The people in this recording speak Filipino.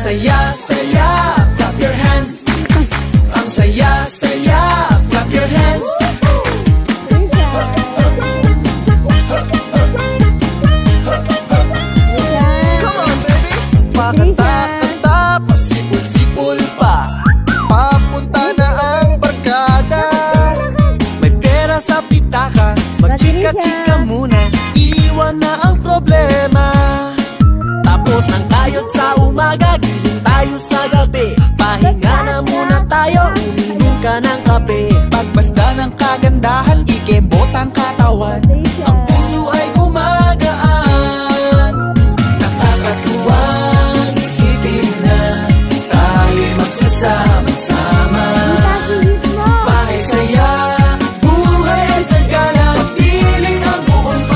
saya-saya, clap your hands. Ang saya-saya, clap your hands. Come on baby, pakanta-kanta, pasipul-sipul pa, papunta na ang barkada. May pera sa pitaka, magchika-chika muna, iwan na ang problema. Tapos ng kayod sa umaga, giling tayo sa gabi. Pahinga na muna tayo, uminom ka ng kape. Pagbasda ng kagandahan, ikembot ang katawan.